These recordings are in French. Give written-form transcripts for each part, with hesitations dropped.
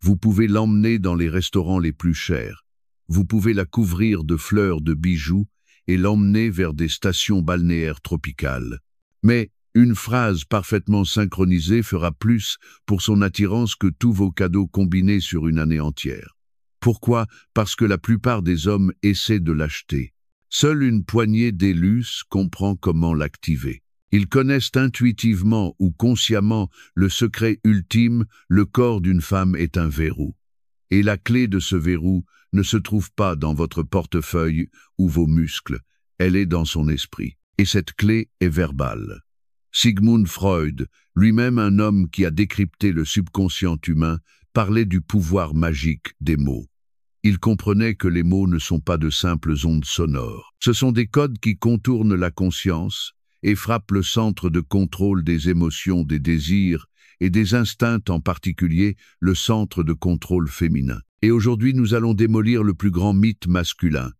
Vous pouvez l'emmener dans les restaurants les plus chers. Vous pouvez la couvrir de fleurs, de bijoux et l'emmener vers des stations balnéaires tropicales. Mais une phrase parfaitement synchronisée fera plus pour son attirance que tous vos cadeaux combinés sur une année entière. Pourquoi? Parce que la plupart des hommes essaient de l'acheter. Seule une poignée d'élus comprend comment l'activer. Ils connaissent intuitivement ou consciemment le secret ultime, le corps d'une femme est un verrou. Et la clé de ce verrou ne se trouve pas dans votre portefeuille ou vos muscles, elle est dans son esprit. Et cette clé est verbale. Sigmund Freud, lui-même un homme qui a décrypté le subconscient humain, parlait du pouvoir magique des mots. Il comprenait que les mots ne sont pas de simples ondes sonores. Ce sont des codes qui contournent la conscience et frappent le centre de contrôle des émotions, des désirs et des instincts, en particulier le centre de contrôle féminin. Et aujourd'hui, nous allons démolir le plus grand mythe masculin.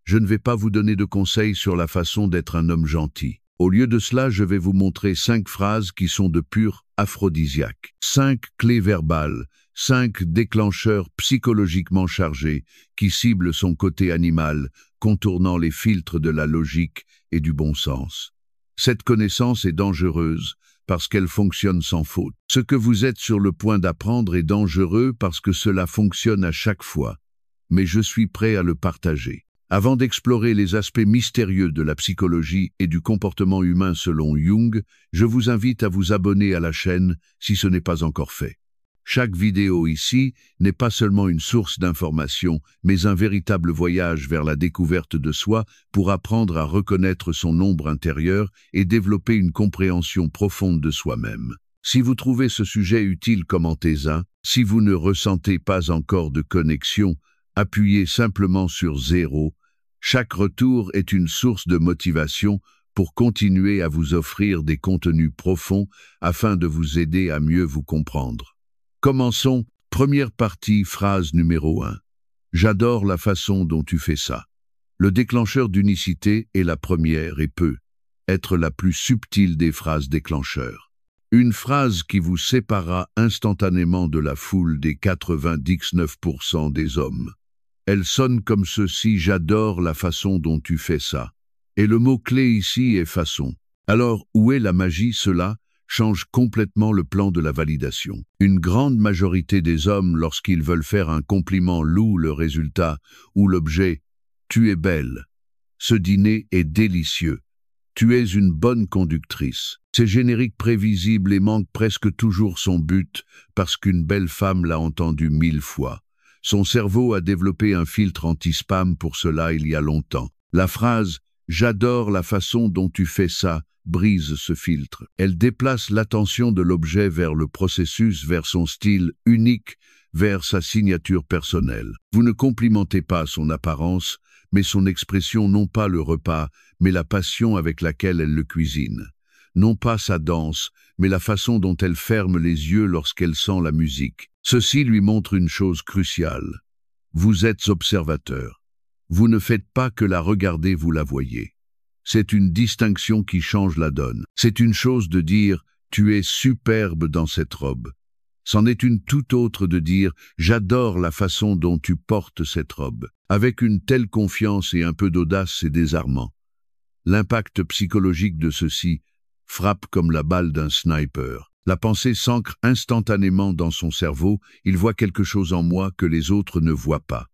Je ne vais pas vous donner de conseils sur la façon d'être un homme gentil. Au lieu de cela, je vais vous montrer 5 phrases qui sont de pur aphrodisiaque. 5 clés verbales, 5 déclencheurs psychologiquement chargés qui ciblent son côté animal, contournant les filtres de la logique et du bon sens. Cette connaissance est dangereuse parce qu'elle fonctionne sans faute. Ce que vous êtes sur le point d'apprendre est dangereux parce que cela fonctionne à chaque fois. Mais je suis prêt à le partager. Avant d'explorer les aspects mystérieux de la psychologie et du comportement humain selon Jung, je vous invite à vous abonner à la chaîne si ce n'est pas encore fait. Chaque vidéo ici n'est pas seulement une source d'information, mais un véritable voyage vers la découverte de soi pour apprendre à reconnaître son ombre intérieure et développer une compréhension profonde de soi-même. Si vous trouvez ce sujet utile, commentez-en. Si vous ne ressentez pas encore de connexion, appuyez simplement sur 0. Chaque retour est une source de motivation pour continuer à vous offrir des contenus profonds afin de vous aider à mieux vous comprendre. Commençons. Première partie, phrase numéro 1. J'adore la façon dont tu fais ça. Le déclencheur d'unicité est la première et peut être la plus subtile des phrases déclencheurs. Une phrase qui vous séparera instantanément de la foule des 99% des hommes. Elle sonne comme ceci: j'adore la façon dont tu fais ça. Et le mot-clé ici est façon. Alors, où est la magie? Cela change complètement le plan de la validation. Une grande majorité des hommes, lorsqu'ils veulent faire un compliment, louent le résultat ou l'objet. Tu es belle. Ce dîner est délicieux. Tu es une bonne conductrice. C'est générique, prévisible et manque presque toujours son but parce qu'une belle femme l'a entendu 1000 fois. Son cerveau a développé un filtre anti-spam pour cela il y a longtemps. La phrase « J'adore la façon dont tu fais ça » brise ce filtre. Elle déplace l'attention de l'objet vers le processus, vers son style unique, vers sa signature personnelle. Vous ne complimentez pas son apparence, mais son expression, non pas le repas, mais la passion avec laquelle elle le cuisine. Non pas sa danse, mais la façon dont elle ferme les yeux lorsqu'elle sent la musique. Ceci lui montre une chose cruciale. Vous êtes observateur. Vous ne faites pas que la regarder, vous la voyez. C'est une distinction qui change la donne. C'est une chose de dire « tu es superbe dans cette robe ». C'en est une toute autre de dire « j'adore la façon dont tu portes cette robe ». Avec une telle confiance et un peu d'audace, c'est désarmant. L'impact psychologique de ceci frappe comme la balle d'un sniper. La pensée s'ancre instantanément dans son cerveau, il voit quelque chose en moi que les autres ne voient pas.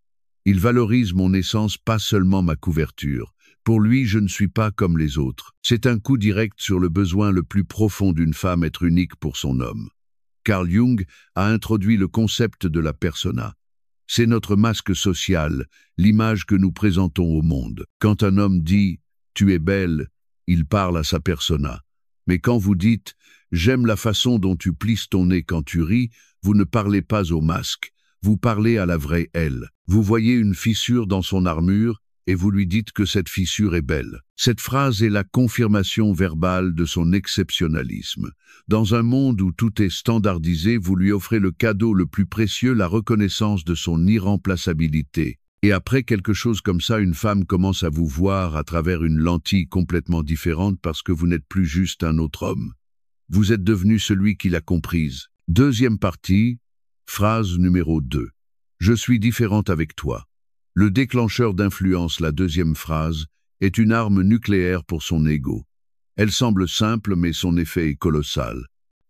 Il valorise mon essence, pas seulement ma couverture. Pour lui, je ne suis pas comme les autres. C'est un coup direct sur le besoin le plus profond d'une femme, être unique pour son homme. Carl Jung a introduit le concept de la persona. C'est notre masque social, l'image que nous présentons au monde. Quand un homme dit « tu es belle », il parle à sa persona. Mais quand vous dites « j'aime la façon dont tu plisses ton nez quand tu ris », vous ne parlez pas au masque, vous parlez à la vraie elle. Vous voyez une fissure dans son armure et vous lui dites que cette fissure est belle. Cette phrase est la confirmation verbale de son exceptionnalisme. Dans un monde où tout est standardisé, vous lui offrez le cadeau le plus précieux, la reconnaissance de son irremplaçabilité. Et après quelque chose comme ça, une femme commence à vous voir à travers une lentille complètement différente parce que vous n'êtes plus juste un autre homme. Vous êtes devenu celui qui l'a comprise. Deuxième partie, Phrase numéro 2. Je suis différente avec toi. Le déclencheur d'influence, la deuxième phrase, est une arme nucléaire pour son ego. Elle semble simple, mais son effet est colossal.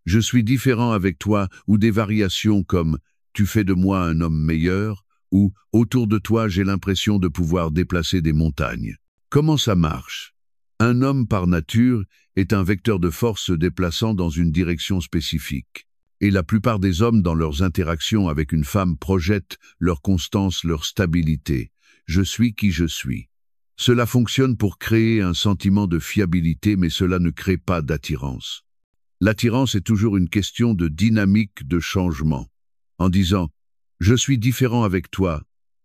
Je suis différent avec toi, ou des variations comme « tu fais de moi un homme meilleur » ou « autour de toi j'ai l'impression de pouvoir déplacer des montagnes ». Comment ça marche? Un homme par nature est un vecteur de force se déplaçant dans une direction spécifique. Et la plupart des hommes dans leurs interactions avec une femme projettent leur constance, leur stabilité. Je suis qui je suis. Cela fonctionne pour créer un sentiment de fiabilité, mais cela ne crée pas d'attirance. L'attirance est toujours une question de dynamique, de changement. En disant « je suis différent avec toi »,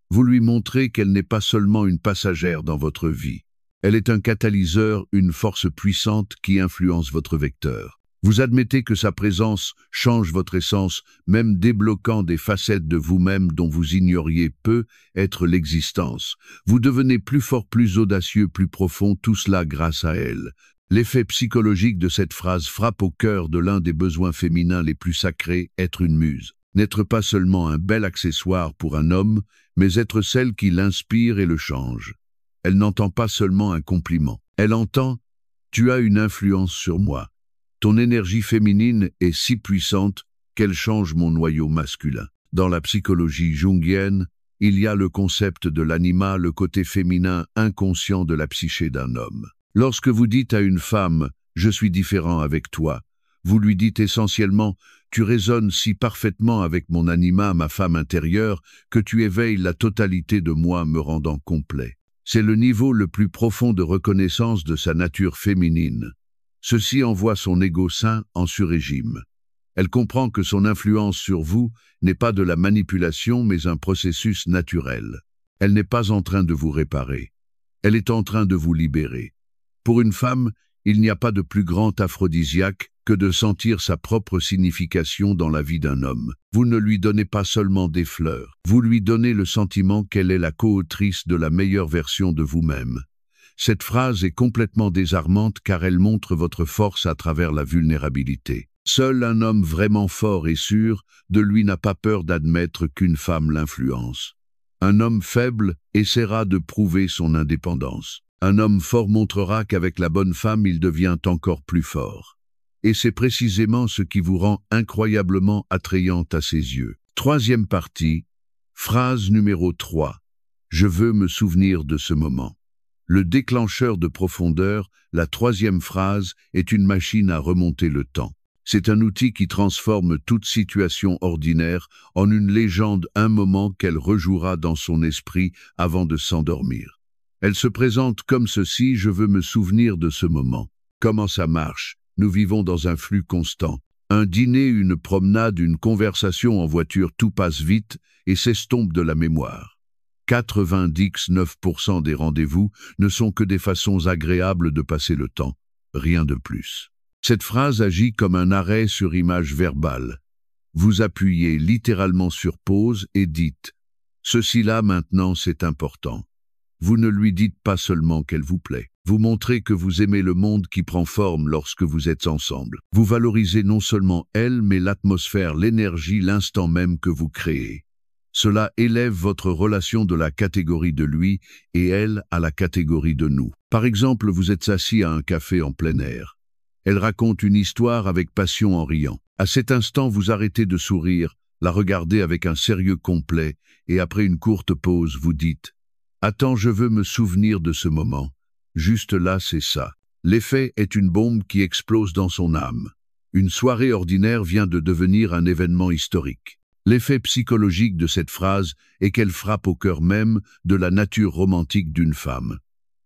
vous lui montrez qu'elle n'est pas seulement une passagère dans votre vie. Elle est un catalyseur, une force puissante qui influence votre vecteur. Vous admettez que sa présence change votre essence, même débloquant des facettes de vous-même dont vous ignoriez peut être l'existence. Vous devenez plus fort, plus audacieux, plus profond, tout cela grâce à elle. L'effet psychologique de cette phrase frappe au cœur de l'un des besoins féminins les plus sacrés, être une muse. N'être pas seulement un bel accessoire pour un homme, mais être celle qui l'inspire et le change. Elle n'entend pas seulement un compliment. Elle entend « tu as une influence sur moi ». Ton énergie féminine est si puissante qu'elle change mon noyau masculin. Dans la psychologie jungienne, il y a le concept de l'anima, le côté féminin inconscient de la psyché d'un homme. Lorsque vous dites à une femme « je suis différent avec toi », vous lui dites essentiellement « tu résonnes si parfaitement avec mon anima, ma femme intérieure, que tu éveilles la totalité de moi me rendant complet ». C'est le niveau le plus profond de reconnaissance de sa nature féminine. Ceci envoie son ego sain en sur-régime. Elle comprend que son influence sur vous n'est pas de la manipulation, mais un processus naturel. Elle n'est pas en train de vous réparer. Elle est en train de vous libérer. Pour une femme, il n'y a pas de plus grand aphrodisiaque que de sentir sa propre signification dans la vie d'un homme. Vous ne lui donnez pas seulement des fleurs, vous lui donnez le sentiment qu'elle est la co-autrice de la meilleure version de vous-même. Cette phrase est complètement désarmante car elle montre votre force à travers la vulnérabilité. Seul un homme vraiment fort et sûr de lui n'a pas peur d'admettre qu'une femme l'influence. Un homme faible essaiera de prouver son indépendance. Un homme fort montrera qu'avec la bonne femme, il devient encore plus fort. Et c'est précisément ce qui vous rend incroyablement attrayante à ses yeux. Troisième partie, phrase numéro 3. Je veux me souvenir de ce moment. Le déclencheur de profondeur, la troisième phrase, est une machine à remonter le temps. C'est un outil qui transforme toute situation ordinaire en une légende, un moment qu'elle rejouera dans son esprit avant de s'endormir. Elle se présente comme ceci, je veux me souvenir de ce moment. Comment ça marche? Nous vivons dans un flux constant. Un dîner, une promenade, une conversation en voiture, tout passe vite et s'estompe de la mémoire. 99% des rendez-vous ne sont que des façons agréables de passer le temps, rien de plus. Cette phrase agit comme un arrêt sur image verbale. Vous appuyez littéralement sur pause et dites « Ceci là maintenant c'est important ». Vous ne lui dites pas seulement qu'elle vous plaît. Vous montrez que vous aimez le monde qui prend forme lorsque vous êtes ensemble. Vous valorisez non seulement elle, mais l'atmosphère, l'énergie, l'instant même que vous créez. Cela élève votre relation de la catégorie de lui et elle à la catégorie de nous. Par exemple, vous êtes assis à un café en plein air. Elle raconte une histoire avec passion en riant. À cet instant, vous arrêtez de sourire, la regardez avec un sérieux complet et après une courte pause, vous dites « Attends, je veux me souvenir de ce moment. Juste là, c'est ça. » L'effet est une bombe qui explose dans son âme. Une soirée ordinaire vient de devenir un événement historique. L'effet psychologique de cette phrase est qu'elle frappe au cœur même de la nature romantique d'une femme.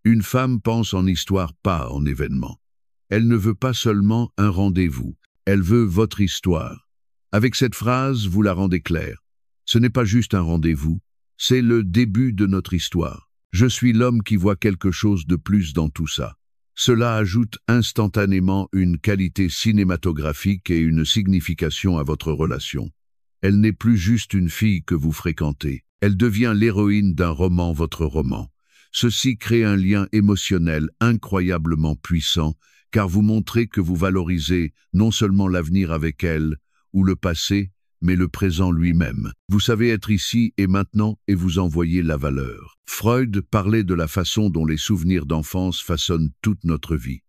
Une femme pense en histoire, pas en événement. Elle ne veut pas seulement un rendez-vous, elle veut votre histoire. Avec cette phrase, vous la rendez claire. Ce n'est pas juste un rendez-vous, c'est le début de notre histoire. Je suis l'homme qui voit quelque chose de plus dans tout ça. Cela ajoute instantanément une qualité cinématographique et une signification à votre relation. Elle n'est plus juste une fille que vous fréquentez. Elle devient l'héroïne d'un roman, votre roman. Ceci crée un lien émotionnel incroyablement puissant, car vous montrez que vous valorisez non seulement l'avenir avec elle, ou le passé, mais le présent lui-même. Vous savez être ici et maintenant et vous en voyez la valeur. Freud parlait de la façon dont les souvenirs d'enfance façonnent toute notre vie.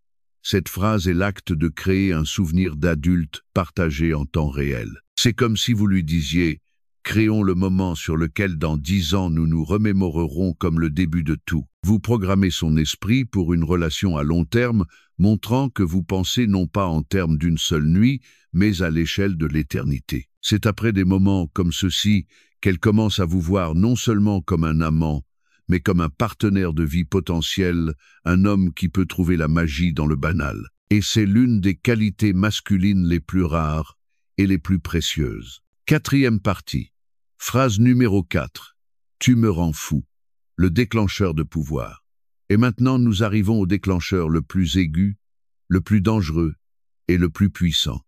Cette phrase est l'acte de créer un souvenir d'adulte partagé en temps réel. C'est comme si vous lui disiez « Créons le moment sur lequel dans 10 ans nous nous remémorerons comme le début de tout ». Vous programmez son esprit pour une relation à long terme, montrant que vous pensez non pas en termes d'une seule nuit, mais à l'échelle de l'éternité. C'est après des moments comme ceux-ci qu'elle commence à vous voir non seulement comme un amant, mais comme un partenaire de vie potentiel, un homme qui peut trouver la magie dans le banal. Et c'est l'une des qualités masculines les plus rares et les plus précieuses. Quatrième partie. Phrase numéro 4. Tu me rends fou. Le déclencheur de pouvoir. Et maintenant nous arrivons au déclencheur le plus aigu, le plus dangereux et le plus puissant.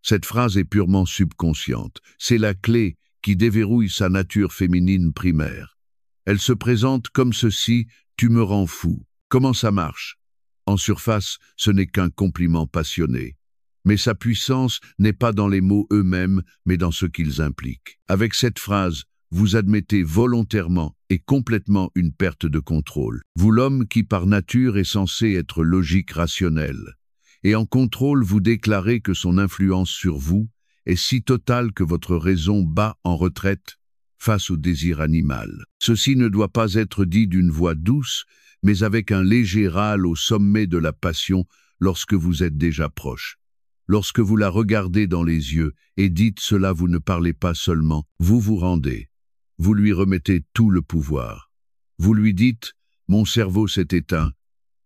Cette phrase est purement subconsciente. C'est la clé qui déverrouille sa nature féminine primaire. Elle se présente comme ceci, tu me rends fou. Comment ça marche? En surface, ce n'est qu'un compliment passionné. Mais sa puissance n'est pas dans les mots eux-mêmes, mais dans ce qu'ils impliquent. Avec cette phrase, vous admettez volontairement et complètement une perte de contrôle. Vous, l'homme qui par nature est censé être logique, rationnel. Et en contrôle, vous déclarez que son influence sur vous est si totale que votre raison bat en retraite face au désir animal. Ceci ne doit pas être dit d'une voix douce, mais avec un léger râle au sommet de la passion lorsque vous êtes déjà proche. Lorsque vous la regardez dans les yeux et dites cela, vous ne parlez pas seulement, vous vous rendez. Vous lui remettez tout le pouvoir. Vous lui dites « Mon cerveau s'est éteint.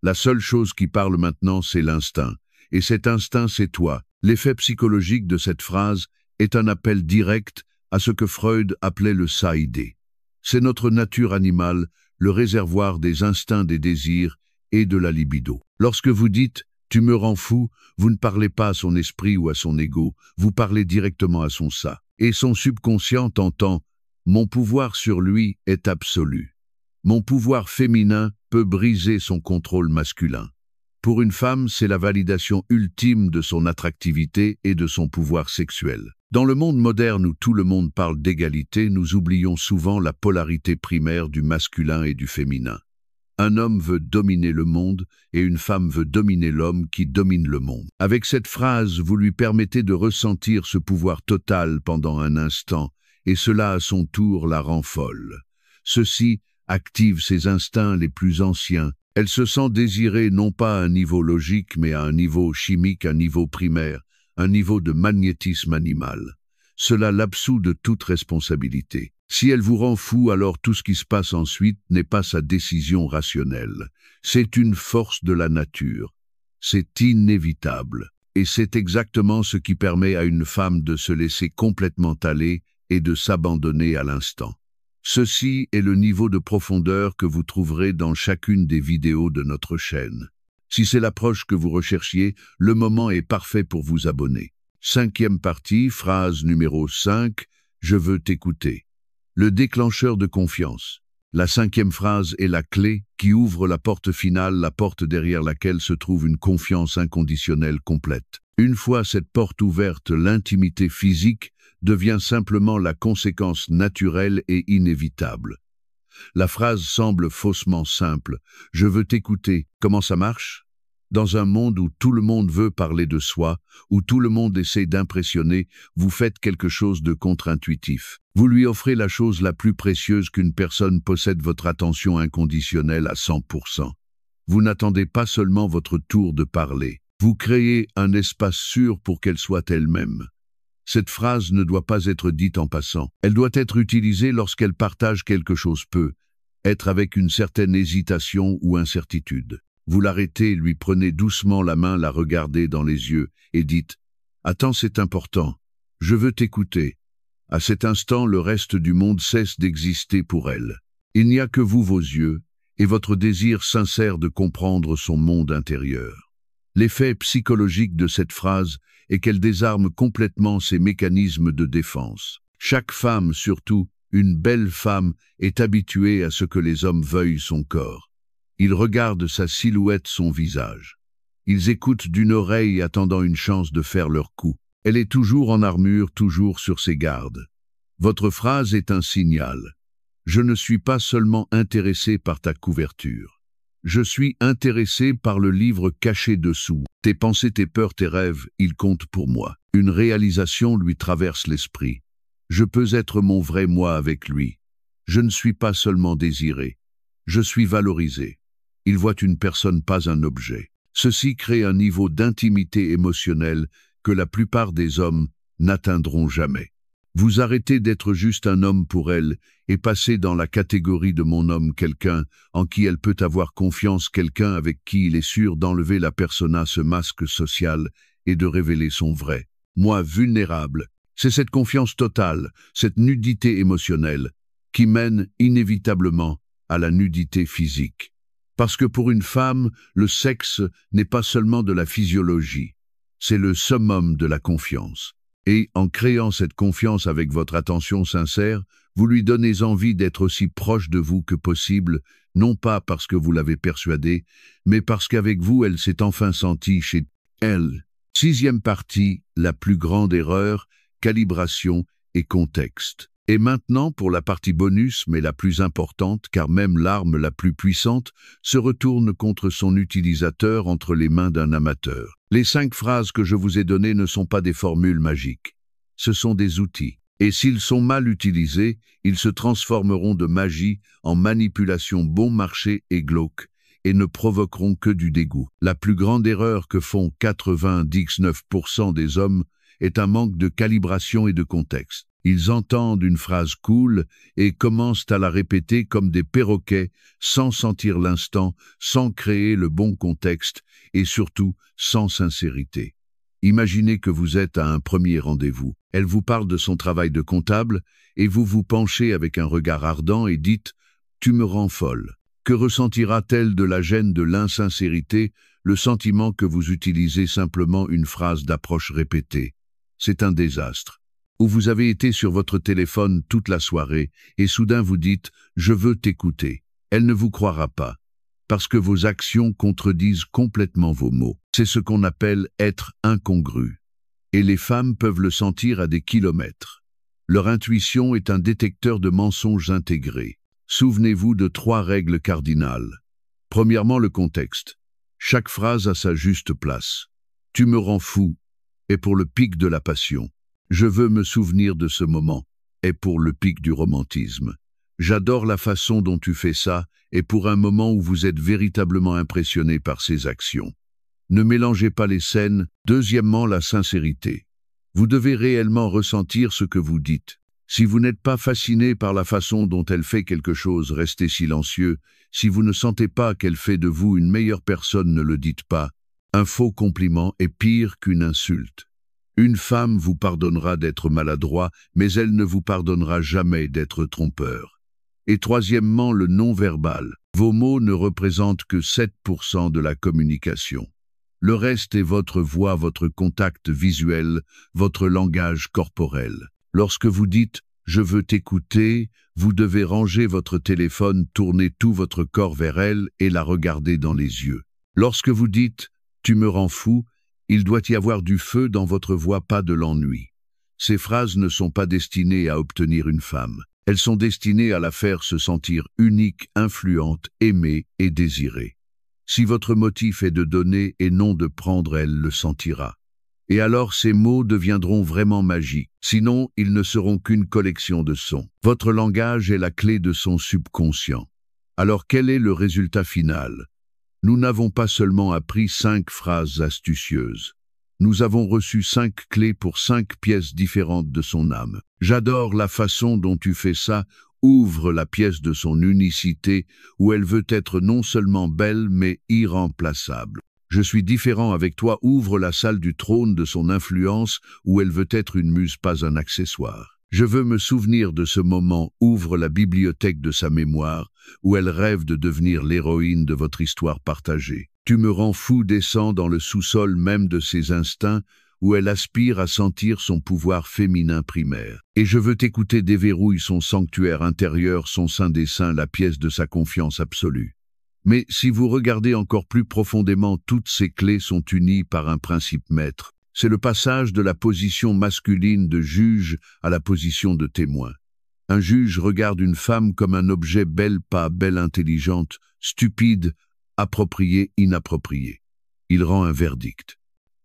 La seule chose qui parle maintenant, c'est l'instinct. Et cet instinct, c'est toi. » L'effet psychologique de cette phrase est un appel direct à ce que Freud appelait le ça-idée. C'est notre nature animale, le réservoir des instincts, des désirs et de la libido. Lorsque vous dites « tu me rends fou », vous ne parlez pas à son esprit ou à son ego, vous parlez directement à son ça. Et son subconscient entend « mon pouvoir sur lui est absolu. Mon pouvoir féminin peut briser son contrôle masculin. » Pour une femme, c'est la validation ultime de son attractivité et de son pouvoir sexuel. Dans le monde moderne où tout le monde parle d'égalité, nous oublions souvent la polarité primaire du masculin et du féminin. Un homme veut dominer le monde et une femme veut dominer l'homme qui domine le monde. Avec cette phrase, vous lui permettez de ressentir ce pouvoir total pendant un instant, et cela à son tour la rend folle. Ceci active ses instincts les plus anciens. Elle se sent désirée non pas à un niveau logique, mais à un niveau chimique, un niveau primaire, un niveau de magnétisme animal. Cela l'absout de toute responsabilité. Si elle vous rend fou, alors tout ce qui se passe ensuite n'est pas sa décision rationnelle. C'est une force de la nature. C'est inévitable. Et c'est exactement ce qui permet à une femme de se laisser complètement aller et de s'abandonner à l'instant. Ceci est le niveau de profondeur que vous trouverez dans chacune des vidéos de notre chaîne. Si c'est l'approche que vous recherchiez, le moment est parfait pour vous abonner. Cinquième partie, phrase numéro 5, je veux t'écouter. Le déclencheur de confiance. La cinquième phrase est la clé qui ouvre la porte finale, la porte derrière laquelle se trouve une confiance inconditionnelle complète. Une fois cette porte ouverte, l'intimité physique devient simplement la conséquence naturelle et inévitable. La phrase semble faussement simple. « Je veux t'écouter ». Comment ça marche? Dans un monde où tout le monde veut parler de soi, où tout le monde essaie d'impressionner, vous faites quelque chose de contre-intuitif. Vous lui offrez la chose la plus précieuse qu'une personne possède, votre attention inconditionnelle à 100%. Vous n'attendez pas seulement votre tour de parler. Vous créez un espace sûr pour qu'elle soit elle-même. Cette phrase ne doit pas être dite en passant. Elle doit être utilisée lorsqu'elle partage quelque chose peut être avec une certaine hésitation ou incertitude. Vous l'arrêtez, lui prenez doucement la main, la regardez dans les yeux et dites « Attends, c'est important. Je veux t'écouter. » À cet instant, le reste du monde cesse d'exister pour elle. Il n'y a que vous, vos yeux, et votre désir sincère de comprendre son monde intérieur. L'effet psychologique de cette phrase est qu'elle désarme complètement ses mécanismes de défense. Chaque femme, surtout une belle femme, est habituée à ce que les hommes veuillent son corps. Ils regardent sa silhouette, son visage. Ils écoutent d'une oreille attendant une chance de faire leur coup. Elle est toujours en armure, toujours sur ses gardes. Votre phrase est un signal. Je ne suis pas seulement intéressé par ta couverture. Je suis intéressé par le livre caché dessous. Tes pensées, tes peurs, tes rêves, ils comptent pour moi. Une réalisation lui traverse l'esprit. Je peux être mon vrai moi avec lui. Je ne suis pas seulement désiré. Je suis valorisé. Il voit une personne, pas un objet. Ceci crée un niveau d'intimité émotionnelle que la plupart des hommes n'atteindront jamais. Vous arrêtez d'être juste un homme pour elle et passez dans la catégorie de mon homme, quelqu'un en qui elle peut avoir confiance, quelqu'un avec qui il est sûr d'enlever la persona, ce masque social, et de révéler son vrai moi vulnérable. C'est cette confiance totale, cette nudité émotionnelle, qui mène inévitablement à la nudité physique. Parce que pour une femme, le sexe n'est pas seulement de la physiologie, c'est le summum de la confiance. Et en créant cette confiance avec votre attention sincère, vous lui donnez envie d'être aussi proche de vous que possible, non pas parce que vous l'avez persuadée, mais parce qu'avec vous, elle s'est enfin sentie chez elle. 6e partie, la plus grande erreur, calibration et contexte. Et maintenant, pour la partie bonus, mais la plus importante, car même l'arme la plus puissante se retourne contre son utilisateur entre les mains d'un amateur. Les 5 phrases que je vous ai données ne sont pas des formules magiques. Ce sont des outils. Et s'ils sont mal utilisés, ils se transformeront de magie en manipulation bon marché et glauque, et ne provoqueront que du dégoût. La plus grande erreur que font 99% des hommes est un manque de calibration et de contexte. Ils entendent une phrase cool et commencent à la répéter comme des perroquets, sans sentir l'instant, sans créer le bon contexte et surtout sans sincérité. Imaginez que vous êtes à un premier rendez-vous. Elle vous parle de son travail de comptable et vous vous penchez avec un regard ardent et dites « Tu me rends folle ». Que ressentira-t-elle de la gêne, de l'insincérité, le sentiment que vous utilisez simplement une phrase d'approche répétée? C'est un désastre. Ou vous avez été sur votre téléphone toute la soirée et soudain vous dites « Je veux t'écouter ». Elle ne vous croira pas, parce que vos actions contredisent complètement vos mots. C'est ce qu'on appelle être incongru. Et les femmes peuvent le sentir à des kilomètres. Leur intuition est un détecteur de mensonges intégrés. Souvenez-vous de 3 règles cardinales. Premièrement, le contexte. Chaque phrase a sa juste place. « Tu me rends fou » est pour le pic de la passion. « Je veux me souvenir de ce moment » est pour le pic du romantisme. « J'adore la façon dont tu fais ça » est pour un moment où vous êtes véritablement impressionné par ses actions. Ne mélangez pas les scènes. Deuxièmement, la sincérité. Vous devez réellement ressentir ce que vous dites. Si vous n'êtes pas fasciné par la façon dont elle fait quelque chose, restez silencieux. Si vous ne sentez pas qu'elle fait de vous une meilleure personne, ne le dites pas. Un faux compliment est pire qu'une insulte. Une femme vous pardonnera d'être maladroit, mais elle ne vous pardonnera jamais d'être trompeur. Et troisièmement, le non-verbal. Vos mots ne représentent que 7% de la communication. Le reste est votre voix, votre contact visuel, votre langage corporel. Lorsque vous dites « je veux t'écouter », vous devez ranger votre téléphone, tourner tout votre corps vers elle et la regarder dans les yeux. Lorsque vous dites « tu me rends fou », il doit y avoir du feu dans votre voix, pas de l'ennui. Ces phrases ne sont pas destinées à obtenir une femme. Elles sont destinées à la faire se sentir unique, influente, aimée et désirée. Si votre motif est de donner et non de prendre, elle le sentira. Et alors ces mots deviendront vraiment magiques. Sinon, ils ne seront qu'une collection de sons. Votre langage est la clé de son subconscient. Alors quel est le résultat final? Nous n'avons pas seulement appris 5 phrases astucieuses. Nous avons reçu 5 clés pour 5 pièces différentes de son âme. J'adore la façon dont tu fais ça, ouvre la pièce de son unicité, où elle veut être non seulement belle, mais irremplaçable. Je suis différent avec toi, ouvre la salle du trône de son influence, où elle veut être une muse, pas un accessoire. Je veux me souvenir de ce moment, ouvre la bibliothèque de sa mémoire, où elle rêve de devenir l'héroïne de votre histoire partagée. Tu me rends fou, descend dans le sous-sol même de ses instincts, où elle aspire à sentir son pouvoir féminin primaire. Et je veux t'écouter, déverrouille son sanctuaire intérieur, son sein des seins, la pièce de sa confiance absolue. Mais si vous regardez encore plus profondément, toutes ces clés sont unies par un principe maître. C'est le passage de la position masculine de juge à la position de témoin. Un juge regarde une femme comme un objet belle, pas belle, intelligente, stupide, approprié, inapproprié. Il rend un verdict.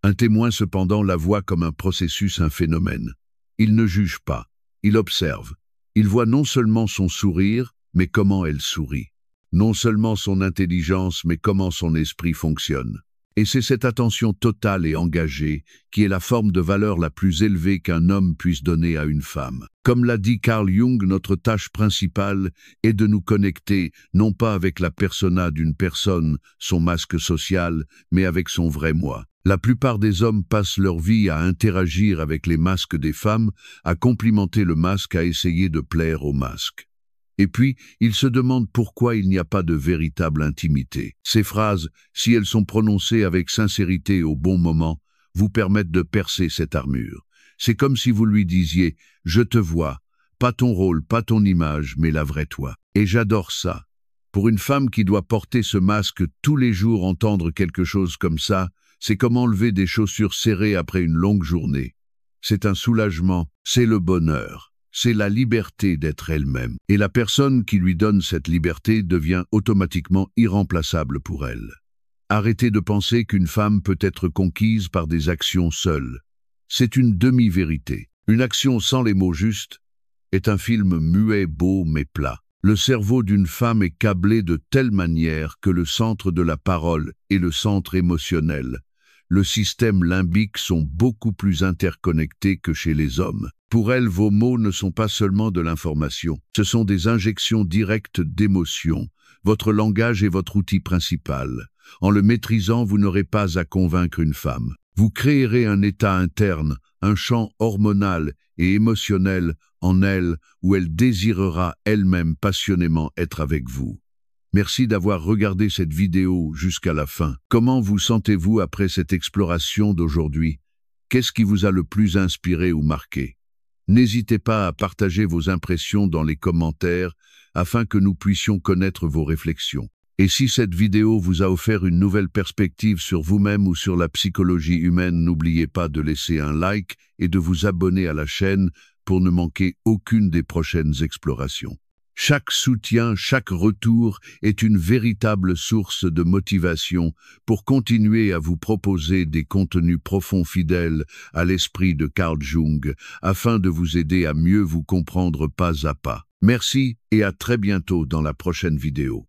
Un témoin, cependant, la voit comme un processus, un phénomène. Il ne juge pas, il observe. Il voit non seulement son sourire, mais comment elle sourit. Non seulement son intelligence, mais comment son esprit fonctionne. Et c'est cette attention totale et engagée qui est la forme de valeur la plus élevée qu'un homme puisse donner à une femme. Comme l'a dit Carl Jung, notre tâche principale est de nous connecter non pas avec la persona d'une personne, son masque social, mais avec son vrai moi. La plupart des hommes passent leur vie à interagir avec les masques des femmes, à complimenter le masque, à essayer de plaire au masque. Et puis, ils se demandent pourquoi il n'y a pas de véritable intimité. Ces phrases, si elles sont prononcées avec sincérité au bon moment, vous permettent de percer cette armure. C'est comme si vous lui disiez « Je te vois, pas ton rôle, pas ton image, mais la vraie toi ». Et j'adore ça. Pour une femme qui doit porter ce masque tous les jours, entendre quelque chose comme ça, c'est comme enlever des chaussures serrées après une longue journée. C'est un soulagement, c'est le bonheur. C'est la liberté d'être elle-même. Et la personne qui lui donne cette liberté devient automatiquement irremplaçable pour elle. Arrêtez de penser qu'une femme peut être conquise par des actions seules. C'est une demi-vérité. Une action sans les mots justes est un film muet, beau mais plat. Le cerveau d'une femme est câblé de telle manière que le centre de la parole et le centre émotionnel, le système limbique sont beaucoup plus interconnectés que chez les hommes. Pour elle, vos mots ne sont pas seulement de l'information, ce sont des injections directes d'émotions. Votre langage est votre outil principal. En le maîtrisant, vous n'aurez pas à convaincre une femme. Vous créerez un état interne, un champ hormonal et émotionnel en elle où elle désirera elle-même passionnément être avec vous. Merci d'avoir regardé cette vidéo jusqu'à la fin. Comment vous sentez-vous après cette exploration d'aujourd'hui? Qu'est-ce qui vous a le plus inspiré ou marqué? N'hésitez pas à partager vos impressions dans les commentaires afin que nous puissions connaître vos réflexions. Et si cette vidéo vous a offert une nouvelle perspective sur vous-même ou sur la psychologie humaine, n'oubliez pas de laisser un like et de vous abonner à la chaîne pour ne manquer aucune des prochaines explorations. Chaque soutien, chaque retour est une véritable source de motivation pour continuer à vous proposer des contenus profonds fidèles à l'esprit de Carl Jung afin de vous aider à mieux vous comprendre pas à pas. Merci et à très bientôt dans la prochaine vidéo.